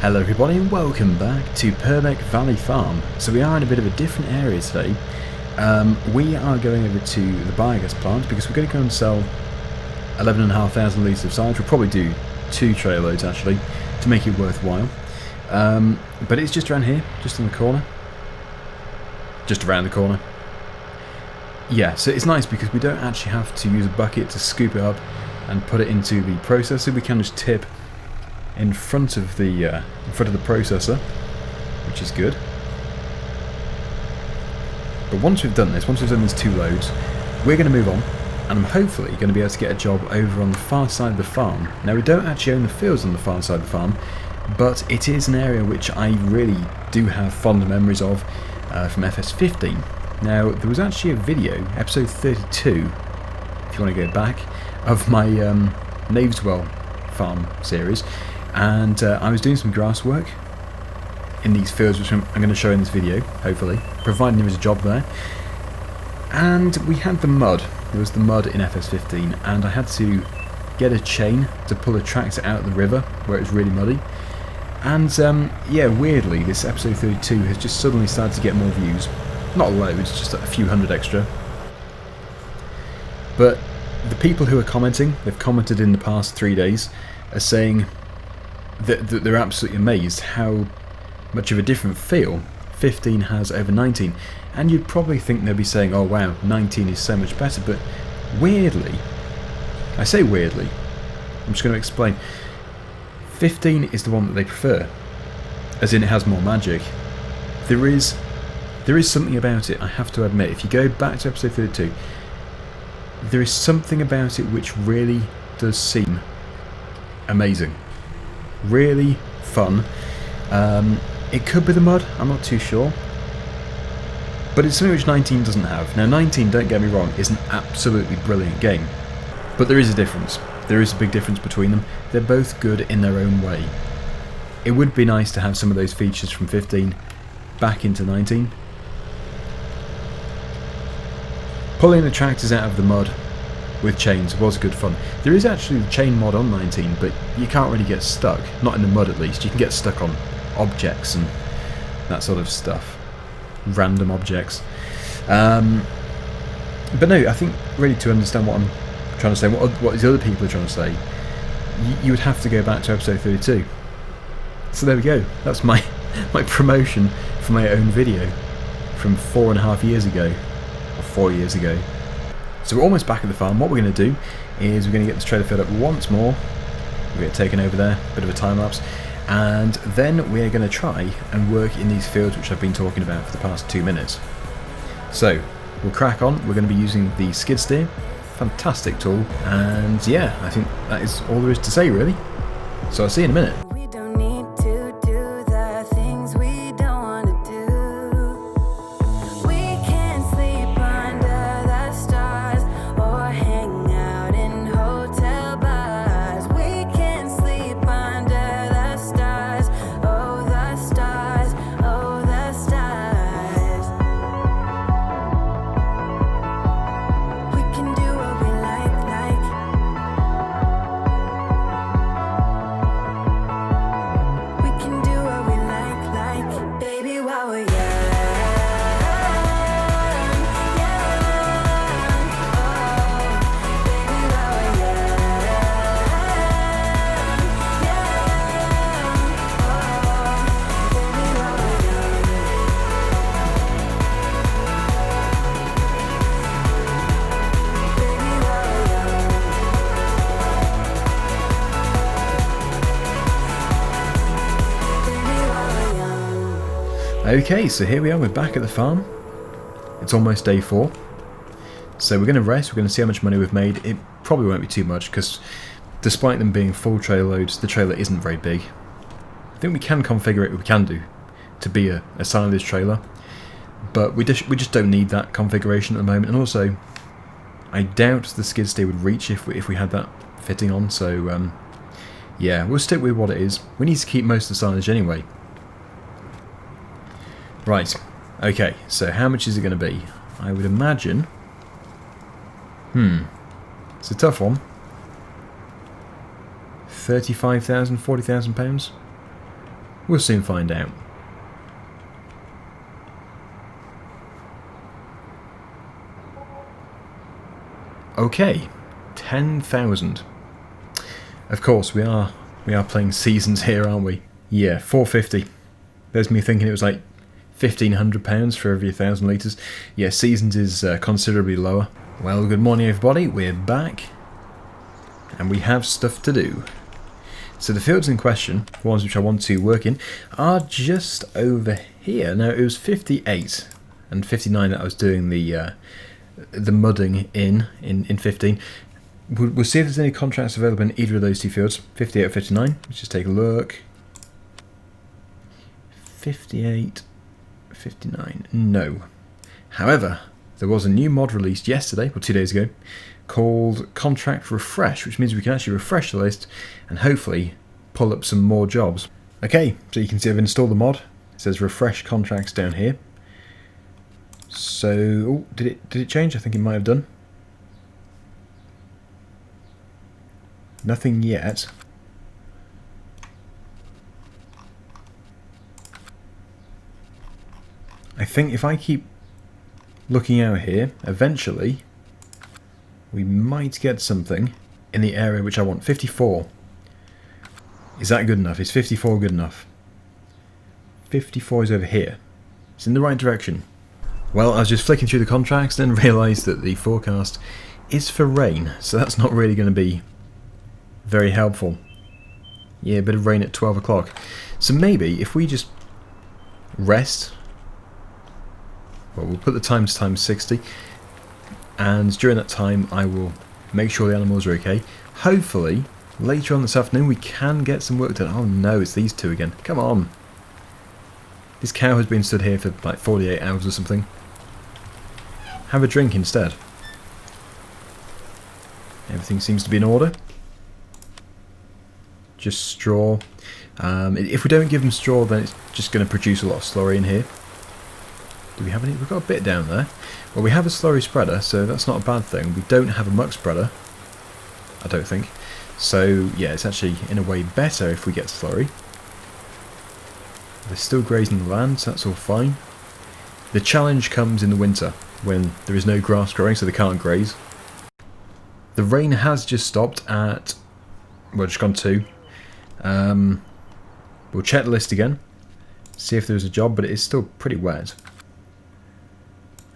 Hello everybody and welcome back to Purbeck Valley Farm. So we are in a bit of a different area today. We are going over to the biogas plant because we're going to go and sell 11,500 litres of silage. We'll probably do 2 trailer loads actually to make it worthwhile. But it's just around here, just in the corner. Just around the corner. Yeah, so it's nice because we don't actually have to use a bucket to scoop it up and put it into the processor. We can just tip in front of the processor, which is good. But once we've done these 2 loads, we're going to move on, and I'm hopefully going to be able to get a job over on the far side of the farm. Now we don't actually own the fields on the far side of the farm, but it is an area which I really do have fond memories of from FS15. Now there was actually a video, episode 32, if you want to go back, of my Naveswell farm series. And I was doing some grass work in these fields, which I'm going to show in this video, hopefully, providing there was a job there. And we had the mud. There was the mud in FS15, and I had to get a chain to pull a tractor out of the river where it was really muddy. And yeah, weirdly, this episode 32 has just suddenly started to get more views. Not loads, just a few hundred extra. But the people who are commenting, they've commented in the past 3 days, are saying that they're absolutely amazed how much of a different feel 15 has over 19, and you'd probably think they'd be saying, oh wow, 19 is so much better, but weirdly, I say weirdly, I'm just going to explain, 15 is the one that they prefer, as in it has more magic. There is something about it, I have to admit. If you go back to episode 32, there is something about it which really does seem amazing. Really fun. It could be the mud, I'm not too sure. But it's something which 19 doesn't have. Now 19, don't get me wrong, is an absolutely brilliant game. But there is a difference. There is a big difference between them. They're both good in their own way. It would be nice to have some of those features from 15 back into 19. Pulling the tractors out of the mud with chains was good fun. There is actually the chain mod on 19, but you can't really get stuck. Not in the mud at least. You can get stuck on objects and that sort of stuff. Random objects. But no, I think really to understand what I'm trying to say, what the other people are trying to say, you would have to go back to episode 32. So there we go. That's my promotion for my own video from 4.5 years ago. Or 4 years ago. So we're almost back at the farm. What we're going to do is we're going to get this trailer filled up once more. We'll get taken over there, bit of a time lapse, and then we're going to try and work in these fields which I've been talking about for the past 2 minutes. So we'll crack on. We're going to be using the skid steer, fantastic tool, and yeah, I think that is all there is to say really. So I'll see you in a minute. Okay, so here we are, we're back at the farm. It's almost day 4. So we're going to rest, we're going to see how much money we've made. It probably won't be too much, because despite them being full trailer loads, the trailer isn't very big. I think we can configure it, we can do, to be a silage trailer. But we just don't need that configuration at the moment, and also, I doubt the skid steer would reach if we had that fitting on, so yeah, we'll stick with what it is. We need to keep most of the silage anyway. Right, okay, so how much is it going to be? I would imagine... it's a tough one. 35,000, 40,000 pounds? We'll soon find out. Okay, 10,000. Of course, we are playing seasons here, aren't we? Yeah, 450. There's me thinking it was like £1,500 for every 1,000 litres. Yeah, seasons is considerably lower. Well, good morning everybody, we're back. And we have stuff to do. So the fields in question, the ones which I want to work in, are just over here. Now it was 58 and 59 that I was doing the mudding in 15. We'll see if there's any contracts available in either of those two fields, 58 or 59. Let's just take a look. 58, 59, no. However, there was a new mod released yesterday, or 2 days ago, called Contract Refresh, which means we can actually refresh the list and hopefully pull up some more jobs. Okay, so you can see I've installed the mod. It says refresh contracts down here. So, oh, did it change? I think it might have done. Nothing yet. I think if I keep looking out here, eventually we might get something in the area which I want. 54. Is that good enough? Is 54 good enough? 54 is over here. It's in the right direction. Well, I was just flicking through the contracts, then realised that the forecast is for rain, so that's not really going to be very helpful. Yeah, a bit of rain at 12 o'clock. So maybe if we just rest, well, we'll put the times 60, and during that time I will make sure the animals are okay. Hopefully, later on this afternoon we can get some work done. Oh no, it's these two again. Come on. This cow has been stood here for like 48 hours or something. Have a drink instead. Everything seems to be in order. Just straw. If we don't give them straw, then it's just going to produce a lot of slurry in here. Do we have any? We've got a bit down there. Well, we have a slurry spreader, so that's not a bad thing. We don't have a muck spreader, I don't think. So, yeah, it's actually, in a way, better if we get slurry. They're still grazing the land, so that's all fine. The challenge comes in the winter, when there is no grass growing, so they can't graze. The rain has just stopped at, well, just gone 2. We'll check the list again, see if there's a job, but it is still pretty wet.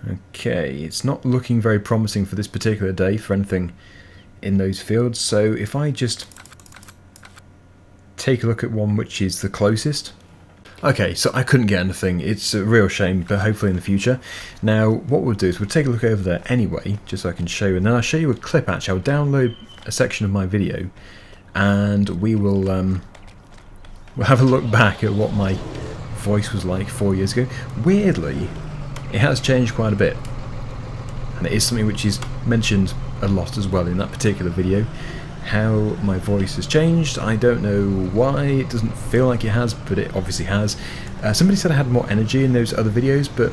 Okay, it's not looking very promising for this particular day for anything in those fields, so if I just take a look at one which is the closest. Okay, so I couldn't get anything. It's a real shame, but hopefully in the future. Now, what we'll do is we'll take a look over there anyway, just so I can show you, and then I'll show you a clip actually. I'll download a section of my video, and we will we'll have a look back at what my voice was like 4 years ago. Weirdly, it has changed quite a bit, and it is something which is mentioned a lot as well in that particular video. How my voice has changed, I don't know why. It doesn't feel like it has, but it obviously has. Somebody said I had more energy in those other videos, but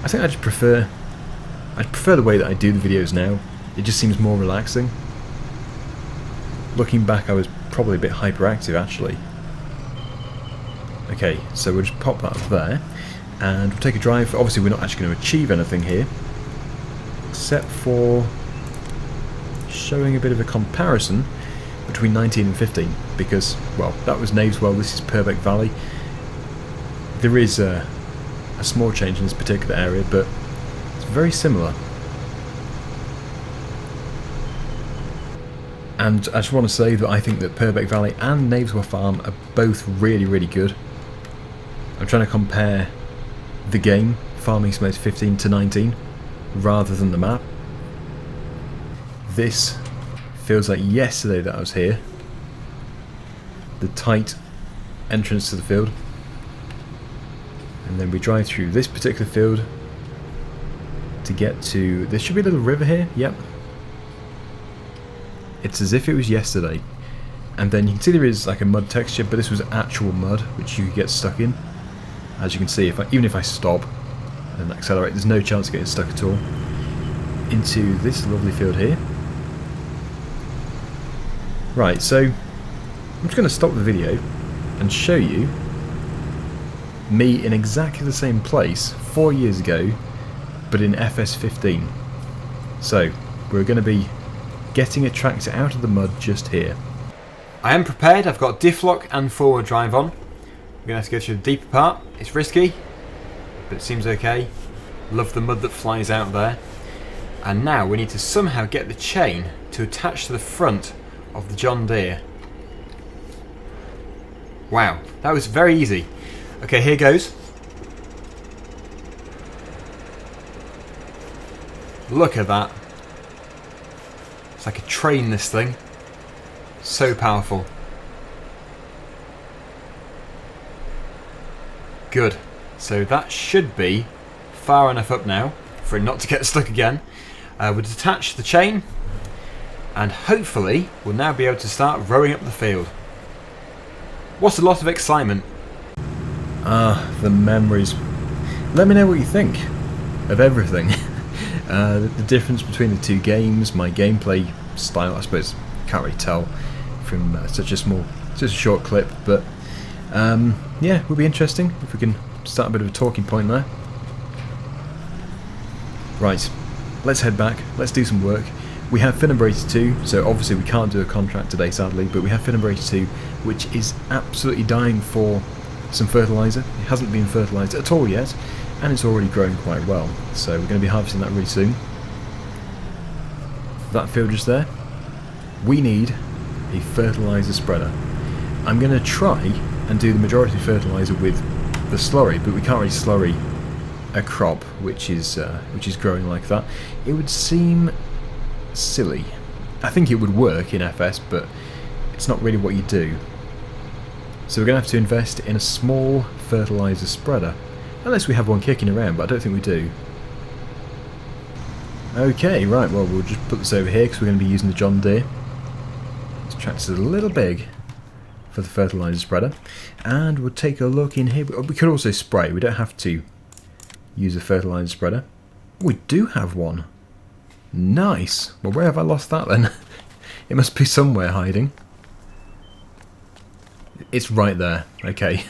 I think I just prefer the way that I do the videos now. It just seems more relaxing. Looking back, I was probably a bit hyperactive actually. Okay, so we'll just pop that up there, and we'll take a drive. Obviously we're not actually going to achieve anything here, except for showing a bit of a comparison between 19 and 15, because, well, that was Knaveswell, this is Purbeck Valley. There is a small change in this particular area, but it's very similar. And I just want to say that I think that Purbeck Valley and Knaveswell Farm are both really, really good. I'm trying to compare the game, Farming Simulator 15 to 19, rather than the map. This feels like yesterday that I was here. The tight entrance to the field. And then we drive through this particular field to get to... There should be a little river here, yep. It's as if it was yesterday. And then you can see there is like a mud texture, but this was actual mud which you could get stuck in. As you can see, even if I stop and accelerate, there's no chance of getting stuck at all. Into this lovely field here. Right, so I'm just going to stop the video and show you me in exactly the same place 4 years ago, but in FS15. So we're going to be getting a tractor out of the mud just here. I am prepared. I've got diff lock and forward drive on. We're going to have to go through the deeper part. It's risky, but it seems okay. Love the mud that flies out there. And now we need to somehow get the chain to attach to the front of the John Deere. Wow, that was very easy. Okay, here goes. Look at that. It's like a train, this thing. So powerful. Good. So that should be far enough up now for it not to get stuck again. We'll detach the chain and hopefully we'll now be able to start rowing up the field. What a lot of excitement. Ah, the memories. Let me know what you think of everything. The difference between the two games, my gameplay style, I suppose, can't really tell from such a short clip, but yeah, it would be interesting if we can start a bit of a talking point there. Right, let's head back, let's do some work. We have Fertilizing 2, so obviously we can't do a contract today sadly, but we have Fertilizing 2, which is absolutely dying for some fertiliser. It hasn't been fertilised at all yet, and it's already growing quite well, so we're going to be harvesting that really soon. That field just there, we need a fertiliser spreader. I'm going to try and do the majority of fertiliser with the slurry, but we can't really slurry a crop which is growing like that. It would seem silly. I think it would work in FS, but it's not really what you do. So we're going to have to invest in a small fertiliser spreader, unless we have one kicking around, but I don't think we do. Okay, right, well we'll just put this over here because we're going to be using the John Deere. This tractor's a little big for the fertiliser spreader, and we'll take a look in here. We could also spray, we don't have to use a fertiliser spreader. We do have one. Nice. Well, where have I lost that then? It must be somewhere hiding. It's right there. Okay,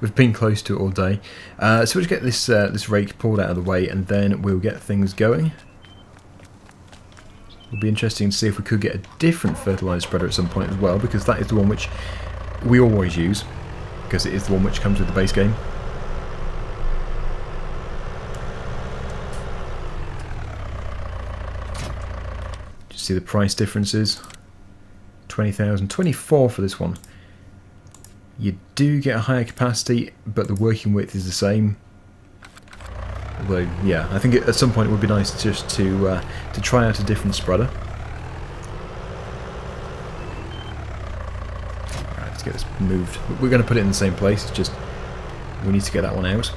we've been close to it all day. So we'll just get this rake pulled out of the way, and then we'll get things going. It'll be interesting to see if we could get a different fertiliser spreader at some point as well, because that is the one which we always use, because it is the one which comes with the base game. Just see the price differences. 20,000, 24 for this one. You do get a higher capacity, but the working width is the same. Although, yeah, I think at some point it would be nice just to try out a different spreader. Alright, let's get this moved. We're going to put it in the same place, it's just we need to get that one out.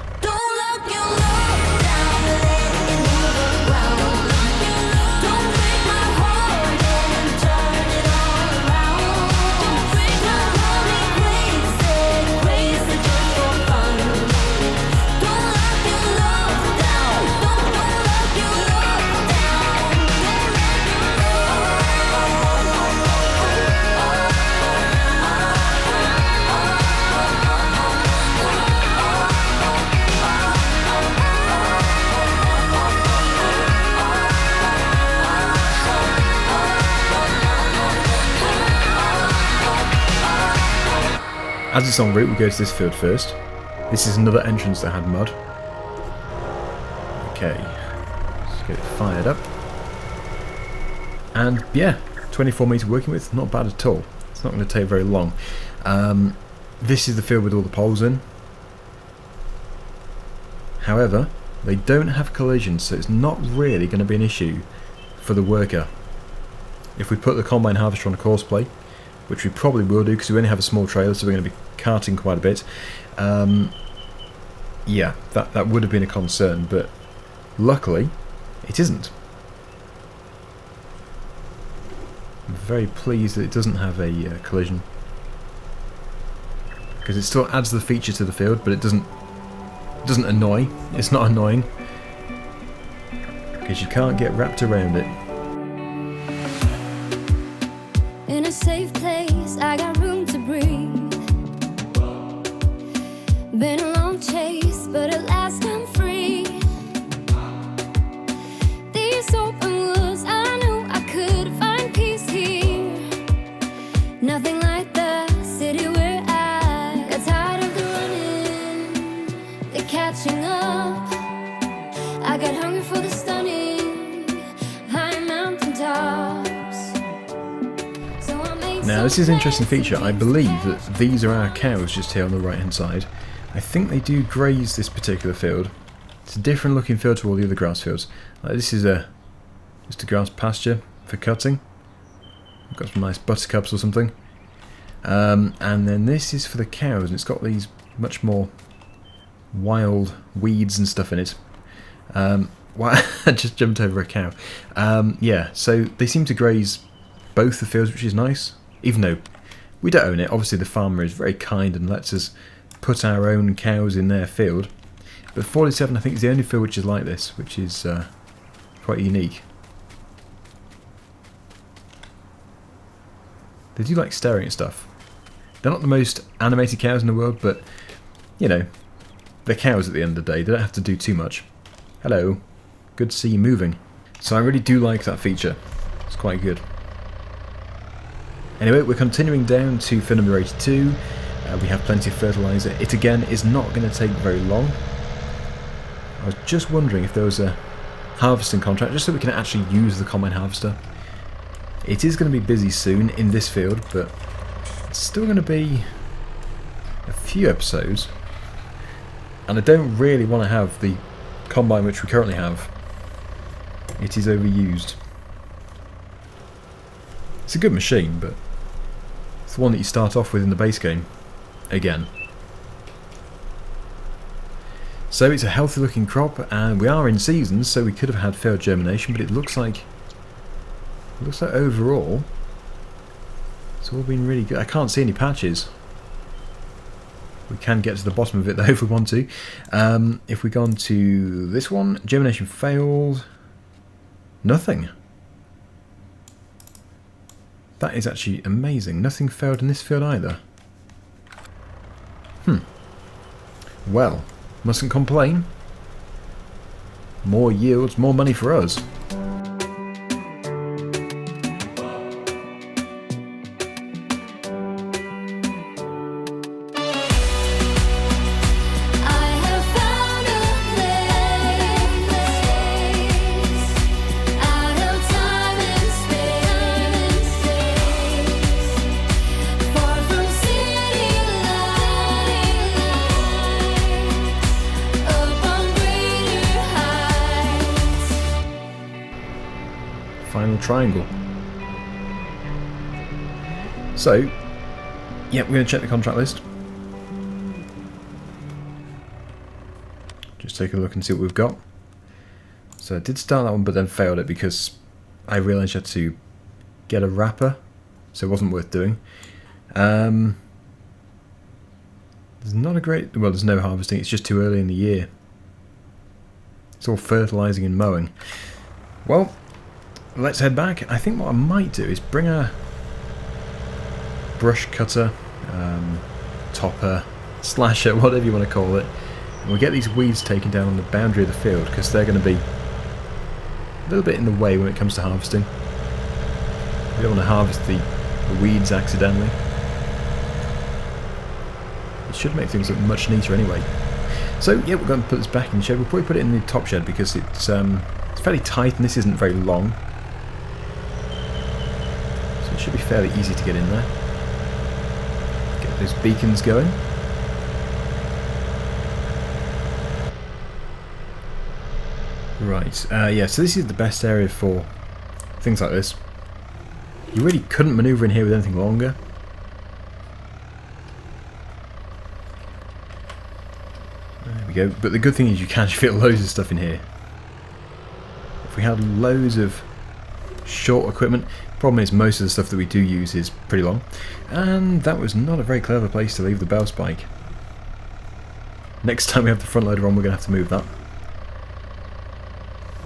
As it's en route, we go to this field first. This is another entrance that had mud. Okay, let's get it fired up. And yeah, 24 metre working width, not bad at all. It's not going to take very long. This is the field with all the poles in. However, they don't have collisions, so it's not really going to be an issue for the worker. If we put the combine harvester on a course plate, which we probably will do because we only have a small trailer, so we're going to be carting quite a bit. Yeah, that would have been a concern, but luckily it isn't. I'm very pleased that it doesn't have a collision, because it still adds the feature to the field, but it doesn't annoy. It's not annoying because you can't get wrapped around it. In a safe place, I got room to breathe. Been a long chase. this is an interesting feature. I believe that these are our cows just here on the right hand side. I think they do graze this particular field. It's a different looking field to all the other grass fields. This is just a grass pasture for cutting. We've got some nice buttercups or something. And then this is for the cows, and it's got these much more wild weeds and stuff in it. Wow, I just jumped over a cow. Yeah, so they seem to graze both the fields, which is nice, even though we don't own it. Obviously the farmer is very kind and lets us put our own cows in their field. But 47, I think, is the only field which is like this, which is quite unique. They do like staring at stuff. They're not the most animated cows in the world, but, you know, they're cows at the end of the day. They don't have to do too much. Hello. Good to see you moving. So I really do like that feature. It's quite good. Anyway, we're continuing down to field number 82. We have plenty of fertiliser. It again is not going to take very long. I was just wondering if there was a harvesting contract, just so we can actually use the combine harvester. It is going to be busy soon in this field, but it's still going to be a few episodes. And I don't really want to have the combine which we currently have. It is overused. It's a good machine, but it's the one that you start off with in the base game. Again. So it's a healthy looking crop, and we are in season, so we could have had failed germination, but it looks like overall it's all been really good. I can't see any patches. We can get to the bottom of it though if we want to. If we go on to this one, germination failed. Nothing. That is actually amazing. Nothing failed in this field either. Well, mustn't complain. More yields, more money for us. Final triangle. So, yeah, we're going to check the contract list. Just take a look and see what we've got. So I did start that one, but then failed it because I realised you had to get a wrapper, so it wasn't worth doing. There's not a great... well, there's no harvesting, it's just too early in the year. It's all fertilising and mowing. Well, let's head back. I think what I might do is bring a brush cutter, topper, slasher, whatever you want to call it, and we'll get these weeds taken down on the boundary of the field, because they're going to be a little bit in the way when it comes to harvesting. We don't want to harvest the weeds accidentally. It should make things look much neater anyway. So yeah, we're going to put this back in the shed. We'll probably put it in the top shed because it's fairly tight and this isn't very long. So it should be fairly easy to get in there. Get those beacons going. Right, yeah, so this is the best area for things like this. You really couldn't manoeuvre in here with anything longer. There we go, but the good thing is you can fit loads of stuff in here. If we had loads of short equipment, the problem is most of the stuff that we do use is pretty long. And that was not a very clever place to leave the bell spike. Next time we have the front loader on, we're going to have to move that.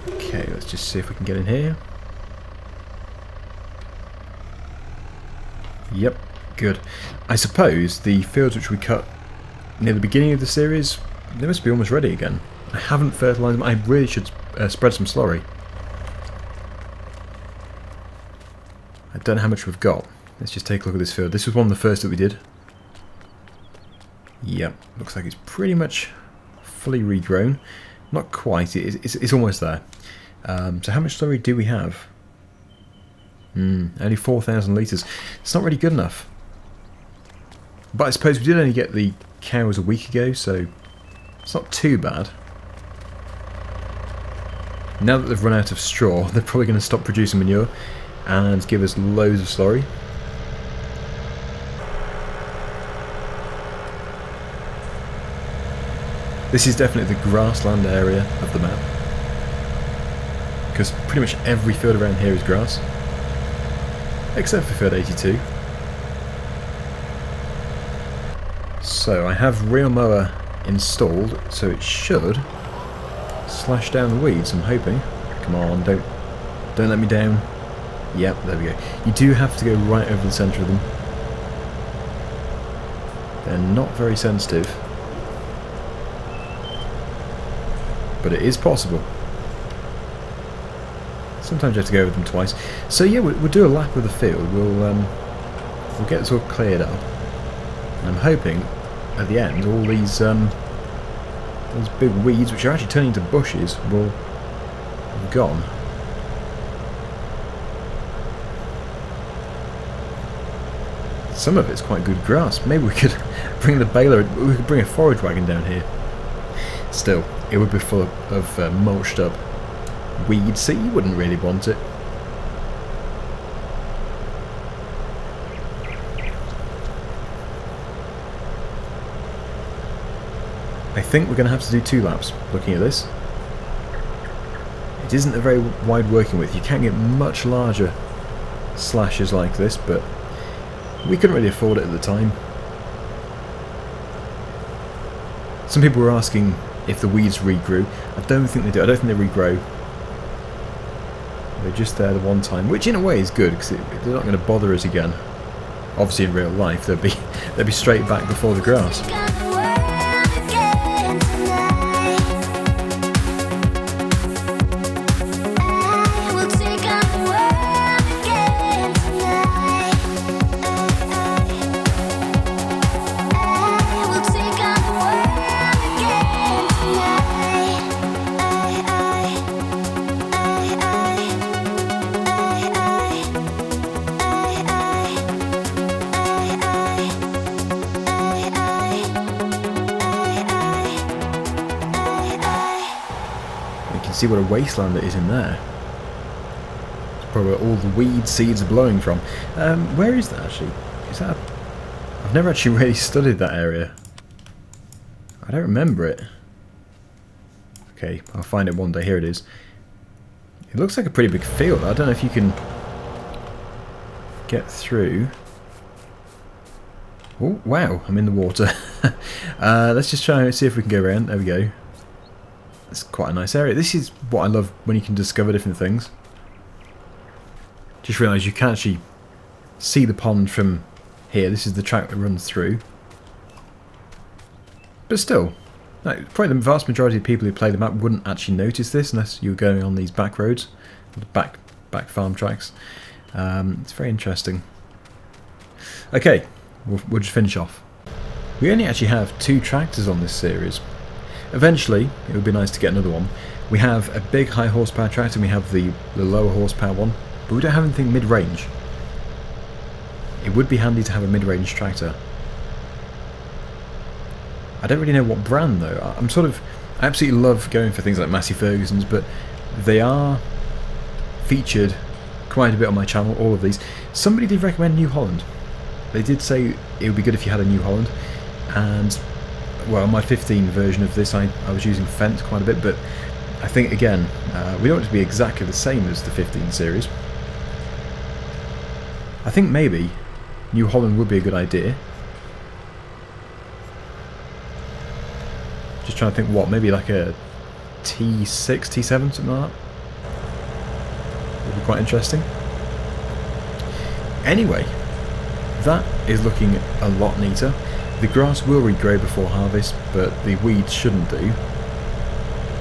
Okay, let's just see if we can get in here. Yep, good. I suppose the fields which we cut near the beginning of the series, they must be almost ready again. I haven't fertilised them. I really should spread some slurry. I don't know how much we've got. Let's just take a look at this field. This was one of the first that we did. Yep, looks like it's pretty much fully regrown. Not quite, it's almost there. So how much slurry do we have? Only 4,000 litres. It's not really good enough. But I suppose we did only get the cows a week ago, so it's not too bad. Now that they've run out of straw, they're probably going to stop producing manure and give us loads of slurry. This is definitely the grassland area of the map, because pretty much every field around here is grass, except for field 82. So I have real mower installed, so it should slash down the weeds, I'm hoping. Come on, don't let me down. Yep, there we go. You do have to go right over the centre of them. They're not very sensitive, but it is possible. Sometimes you have to go over them twice. So yeah, we'll do a lap of the field. We'll get this all cleared up. And I'm hoping at the end all these big weeds, which are actually turning into bushes, will have gone. Some of it's quite good grass. Maybe we could bring the baler, we could bring a forage wagon down here. Still, it would be full of mulched up weeds, so you wouldn't really want it. I think we're going to have to do 2 laps looking at this. It isn't a very wide working width. You can get much larger slashes like this, but we couldn't really afford it at the time. Some people were asking if the weeds regrew. I don't think they do. I don't think they regrow. They're just there the one time, which in a way is good, because they're not going to bother us again. Obviously in real life they'd be straight back before the grass. See what a wasteland it is in there. It's probably where all the weed seeds are blowing from. Where is that actually? Is that? I've never actually really studied that area. I don't remember it. Okay, I'll find it one day. Here it is. It looks like a pretty big field. I don't know if you can get through. Oh wow! I'm in the water. Let's just try and see if we can go around. There we go. It's quite a nice area. This is what I love, when you can discover different things. Just realised you can actually see the pond from here. This is the track that runs through. But still, probably the vast majority of people who play the map wouldn't actually notice this unless you were going on these back roads, the back farm tracks. It's very interesting. Okay, we'll just finish off. We only actually have 2 tractors on this series. Eventually, it would be nice to get another one. We have a big high horsepower tractor and we have the lower horsepower one, but we don't have anything mid-range. It would be handy to have a mid-range tractor. I don't really know what brand though. I absolutely love going for things like Massey Ferguson's, but they are featured quite a bit on my channel, all of these. Somebody did recommend New Holland. They did say it would be good if you had a New Holland, and well, my 15 version of this I was using Fent quite a bit, but I think again we don't want it to be exactly the same as the 15 series. I think maybe New Holland would be a good idea. Just trying to think what, maybe like a T6, T7, something like that. Would be quite interesting. Anyway, that is looking a lot neater. The grass will regrow before harvest, but the weeds shouldn't do.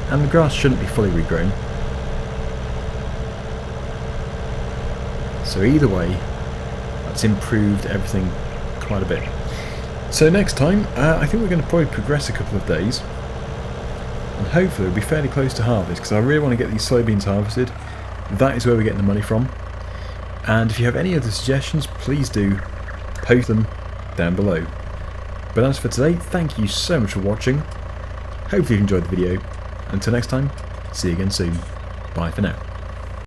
And the grass shouldn't be fully regrown. So either way, that's improved everything quite a bit. So next time, I think we're going to probably progress a couple of days. And hopefully we'll be fairly close to harvest, because I really want to get these soybeans harvested. That is where we're getting the money from. And if you have any other suggestions, please do post them down below. But as for today, thank you so much for watching. Hopefully you've enjoyed the video. Until next time, see you again soon. Bye for now.